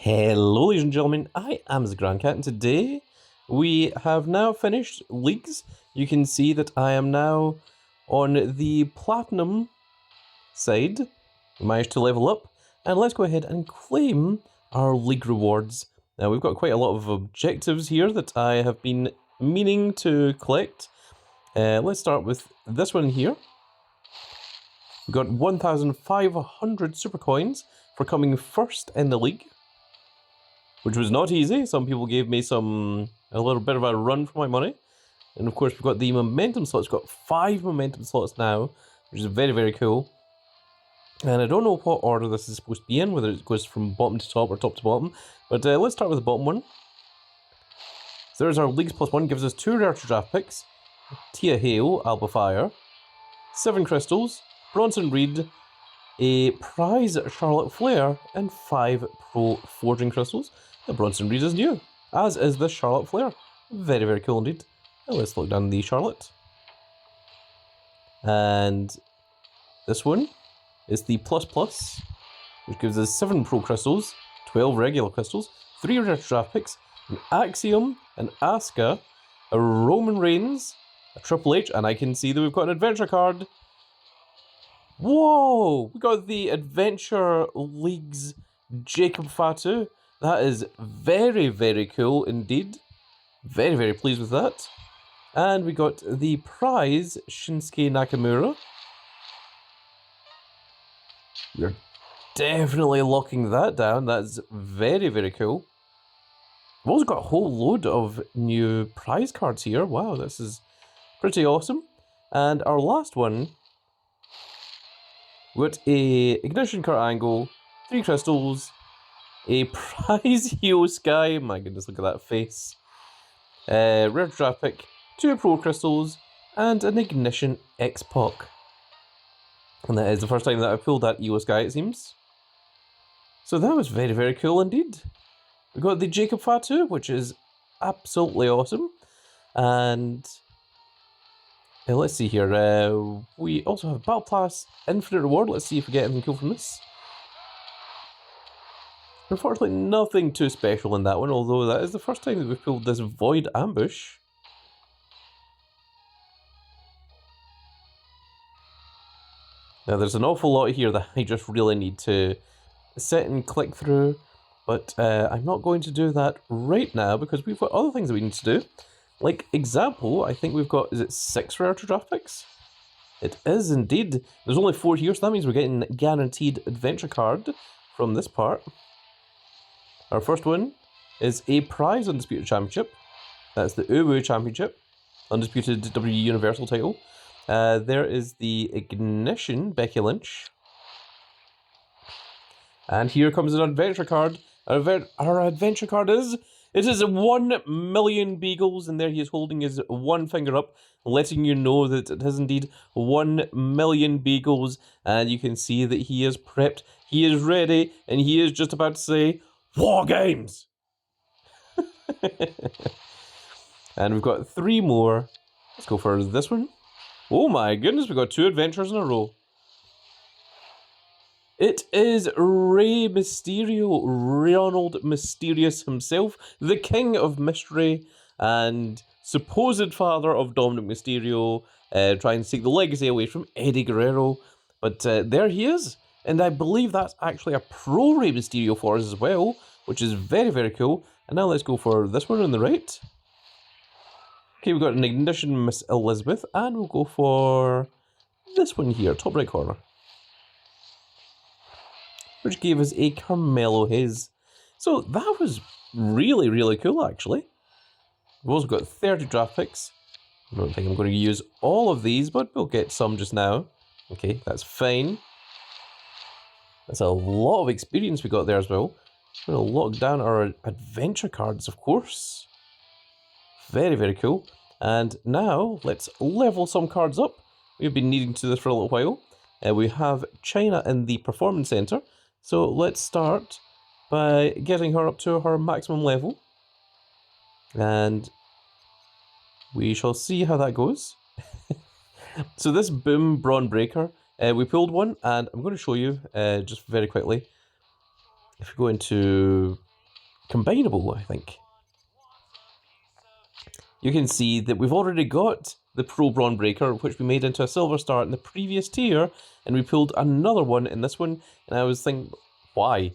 Hello ladies and gentlemen, I am the Grand Cat and today we have now finished leagues. You can see that I am now on the platinum side. We managed to level up and let's go ahead and claim our league rewards. Now we've got quite a lot of objectives here that I have been meaning to collect. Let's start with this one here. We got 1,500 super coins for coming first in the league, which was not easy. Some people gave me a little bit of a run for my money. And of course we've got the momentum slots. We've got 5 momentum slots now, which is very, very cool. And I don't know what order this is supposed to be in, whether it goes from bottom to top or top to bottom. But let's start with the bottom one. So there's our Leagues +1, gives us 2 rare draft picks, Tia Hale, Alba Fire, 7 crystals, Bronson Reed, a prize Charlotte Flair, and 5 pro forging crystals. The Bronson Reed is new, as is the Charlotte Flair. Very, very cool indeed. Now let's look down the Charlotte. And this one is the ++, which gives us 7 pro crystals, 12 regular crystals, 3 rare draft picks, an Axiom, an Asuka, a Roman Reigns, a Triple H, and I can see that we've got an adventure card. Whoa! We got the Adventure League's Jacob Fatu. That is very, very cool indeed. Very, very pleased with that. And we got the prize Shinsuke Nakamura. We're definitely locking that down. That's very, very cool. We've also got a whole load of new prize cards here. Wow, this is pretty awesome. And our last one, we got a Ignition Kurt Angle, 3 crystals, a prize Heo Sky, my goodness, look at that face, rare draft pick, 2 pro crystals, and an Ignition X-Pac. And that is the first time that I've pulled that Heo Sky, it seems. So that was very, very cool indeed. We got the Jacob Fatu, which is absolutely awesome. And let's see here. We also have Battle Pass Infinite Reward. Let's see if we get anything cool from this. Unfortunately, nothing too special in that one, although that is the first time that we've pulled this Void Ambush. Now, there's an awful lot here that I just really need to sit and click through, but I'm not going to do that right now because we've got other things that we need to do. Like example, I think we've got, is it 6 rare draft picks? It is indeed. There's only 4 here, so that means we're getting guaranteed adventure card from this part. Our first one is a prize Undisputed Championship. That's the Uwu Championship, Undisputed WWE Universal title. There is the Ignition Becky Lynch. And here comes an adventure card. Our adventure card is... It is 1 million beagles, and there he is holding his one finger up, letting you know that it is indeed 1 million beagles, and you can see that he is prepped, he is ready, and he is just about to say, War Games! And we've got 3 more. Let's go for this one. Oh my goodness, we've got 2 adventures in a row. It is Rey Mysterio, Ronald Mysterious himself, the King of Mystery, and supposed father of Dominic Mysterio, trying to take the legacy away from Eddie Guerrero. But there he is, and I believe that's actually a pro Rey Mysterio for us as well, which is very, very cool. And now let's go for this one on the right. Okay, we've got an Ignition Miss Elizabeth, and we'll go for this one here, top right corner, which gave us a Carmelo Hayes. So that was really, really cool, actually. We've also got 30 draft picks. I don't think I'm going to use all of these, but we'll get some just now. Okay, that's fine. That's a lot of experience we got there as well. We're going to lock down our adventure cards, of course. Very, very cool. And now, let's level some cards up. We've been needing to do this for a little while. We have China in the Performance Center. So let's start by getting her up to her maximum level. And we shall see how that goes. So this Boom Braun Breaker, we pulled one, and I'm going to show you just very quickly. If you go into combinable, I think. You can see that we've already got the Pro Brawn Breaker, which we made into a Silver Star in the previous tier, and we pulled another one in this one, and I was thinking, why?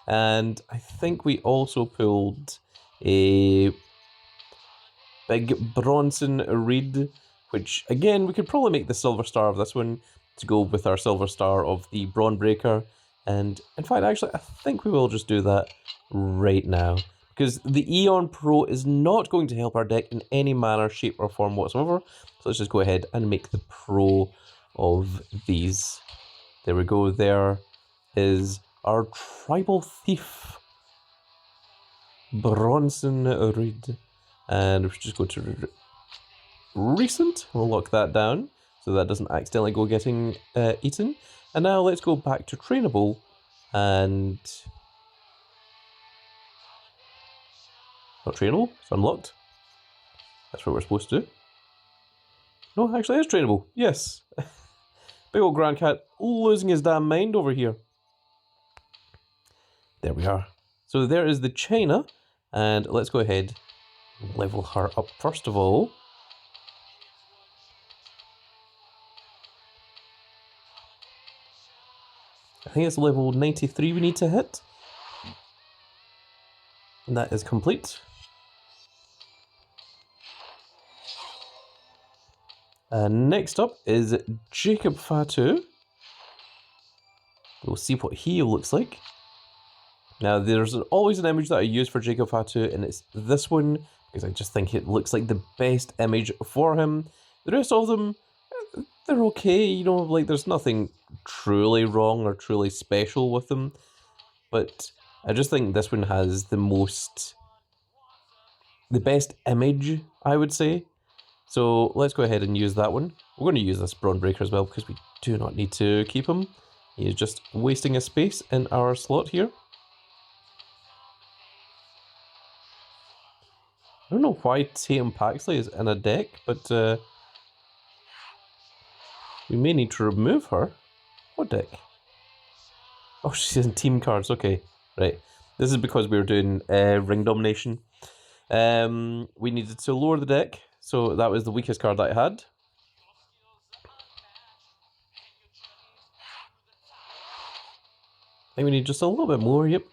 And I think we also pulled a big Bronson Reed, which, again, we could probably make the Silver Star of this one to go with our Silver Star of the Brawn Breaker, and in fact, actually, I think we will just do that right now. Because the Eon Pro is not going to help our deck in any manner, shape, or form whatsoever. So let's just go ahead and make the Pro of these. There we go. There is our Tribal Thief, Bronson Reed. And we should just go to Recent. We'll lock that down so that doesn't accidentally go getting eaten. And now let's go back to Trainable and... Not trainable, it's unlocked. That's what we're supposed to do. No, actually it's trainable, yes. Big old Grand Cat losing his damn mind over here. There we are. So there is the China, and let's go ahead and level her up first of all. I think it's level 93 we need to hit. And that is complete. Next up is Jacob Fatu. We'll see what he looks like. Now, there's always an image that I use for Jacob Fatu, and it's this one, because I just think it looks like the best image for him. The rest of them, they're okay, you know, like there's nothing truly wrong or truly special with them. But I just think this one has the best image, I would say. So let's go ahead and use that one. We're going to use this Brawn Breaker as well because we do not need to keep him. He is just wasting a space in our slot here. I don't know why Tatum Paxley is in a deck, but we may need to remove her. What deck? Oh, she's in team cards. Okay, right. This is because we were doing ring domination. We needed to lower the deck. So that was the weakest card that I had. I think we need just a little bit more, yep.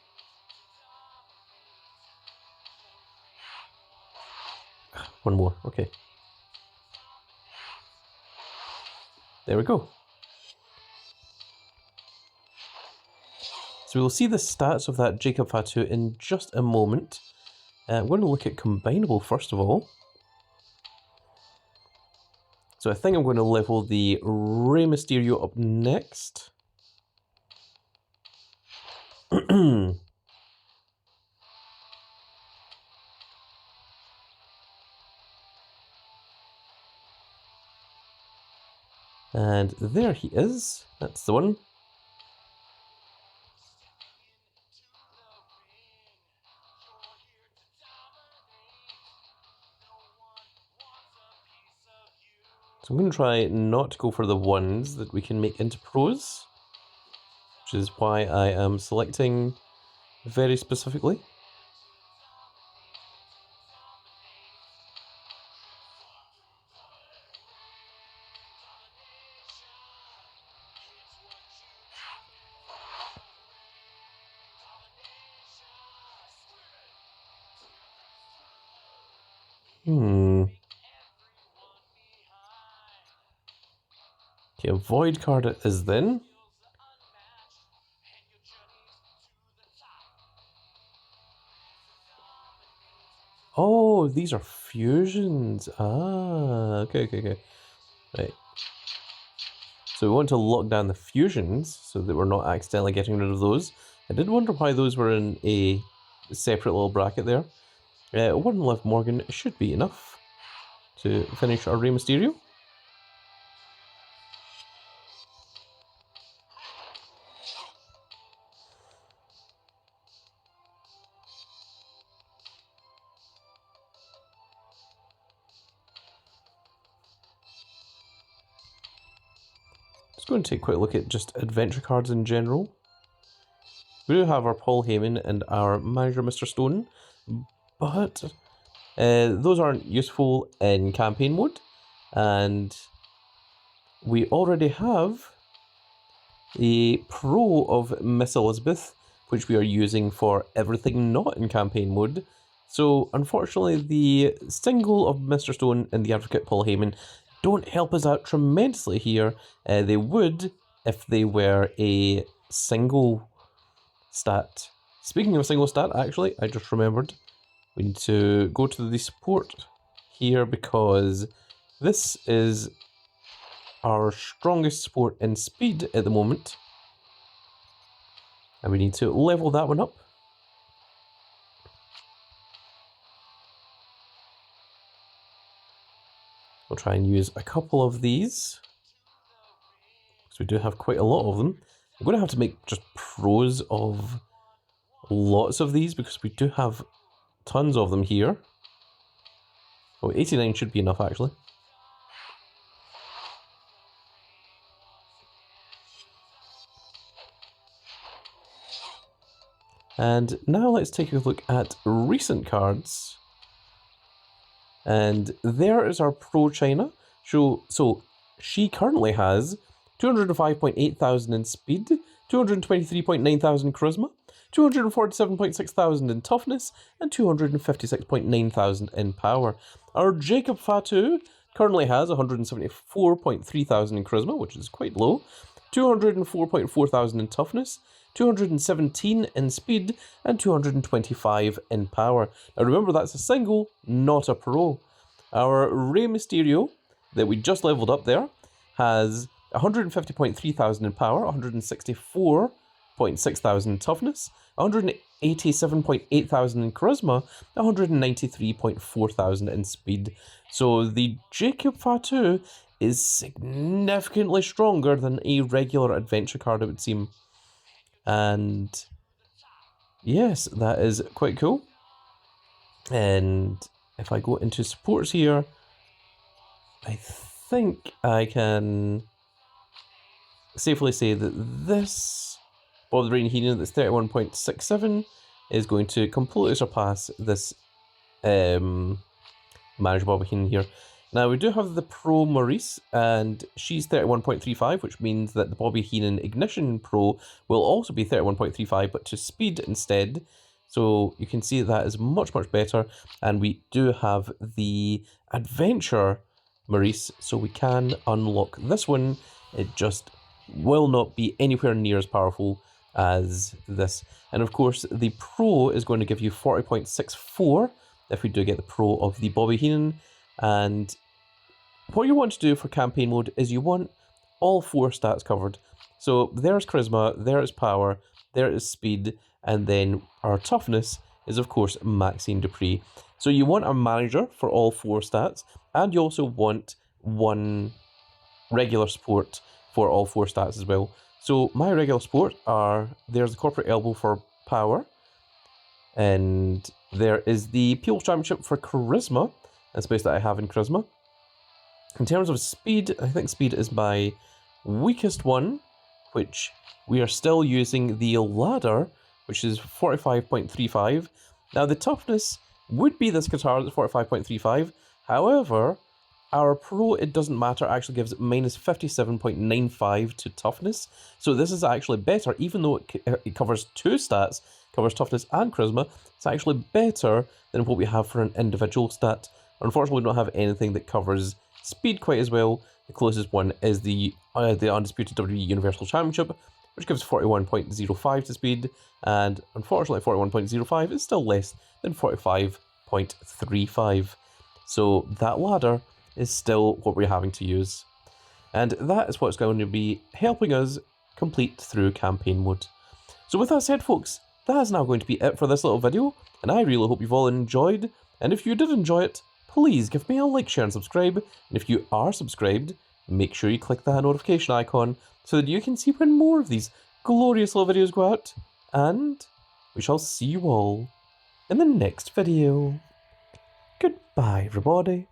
One more, okay. There we go. So we'll see the stats of that Jacob Fatu in just a moment. We're going to look at combinable first of all. So I think I'm going to level the Rey Mysterio up next. And there he is. That's the one. So I'm going to try not to go for the ones that we can make into pros, which is why I am selecting very specifically. Okay, a void card it is then. Oh, these are fusions. Ah, okay. Right. So we want to lock down the fusions so that we're not accidentally getting rid of those. I did wonder why those were in a separate little bracket there. One Liv Morgan should be enough to finish our Rey Mysterio. Just going to take a quick look at just adventure cards in general. We do have our Paul Heyman and our manager, Mr. Stone, but those aren't useful in campaign mode, and we already have the Pro of Miss Elizabeth, which we are using for everything not in campaign mode. So unfortunately, the single of Mr. Stone and the Advocate Paul Heyman don't help us out tremendously here. They would if they were a single stat. Speaking of a single stat, actually, I just remembered we need to go to the support here because this is our strongest support in speed at the moment. And we need to level that one up. We'll try and use a couple of these, because we do have quite a lot of them. I'm going to have to make just pros of lots of these, because we do have tons of them here. Oh, 89 should be enough, actually. And now let's take a look at recent cards. And there is our Pro China. So she currently has 205.8 thousand in speed, 223.9 thousand charisma, 247.6 thousand in toughness, and 256.9 thousand in power. Our Jacob Fatu currently has 174.3 thousand in charisma, which is quite low, 204.4 thousand in toughness, 217 in speed, and 225 in power. Now remember, that's a single, not a pro. Our Rey Mysterio, that we just leveled up there, has 150.3 thousand in power, 164.6 thousand in toughness, 187.8 thousand in charisma, 193.4 thousand in speed. So the Jacob Fatu is significantly stronger than a regular adventure card, it would seem. And yes, that is quite cool. And if I go into supports here, I think I can safely say that this Bob the Brain Heenan that's 31.67 is going to completely surpass this Manager Bobby Heenan here. Now, we do have the Pro Maurice, and she's 31.35, which means that the Bobby Heenan Ignition Pro will also be 31.35, but to speed instead. So you can see that is much, much better. And we do have the Adventure Maurice, so we can unlock this one. It just will not be anywhere near as powerful as this. And of course, the Pro is going to give you 40.64 if we do get the Pro of the Bobby Heenan. And what you want to do for campaign mode is you want all 4 stats covered. So there's charisma, there is power, there is speed, and then our toughness is of course Maxine Dupree. So you want a manager for all 4 stats, and you also want one regular support for all 4 stats as well. So my regular support are, there's the Corporate Elbow for power, and there is the People's Championship for charisma, and space that I have in charisma. In terms of speed, I think speed is my weakest one, which we are still using the ladder, which is 45.35. Now the toughness would be this guitar that's 45.35. However, our Pro, it doesn't matter, actually gives minus 57.95 to toughness. So this is actually better, even though it covers 2 stats, covers toughness and charisma. It's actually better than what we have for an individual stat. Unfortunately, we don't have anything that covers speed quite as well. The closest one is the Undisputed WWE Universal Championship, which gives 41.05 to speed, and unfortunately 41.05 is still less than 45.35. So that ladder is still what we're having to use. And that is what's going to be helping us complete through campaign mode. So with that said, folks, that is now going to be it for this little video, and I really hope you've all enjoyed. And if you did enjoy it, please give me a like, share and subscribe. And if you are subscribed, make sure you click that notification icon so that you can see when more of these glorious little videos go out. And we shall see you all in the next video. Goodbye, everybody.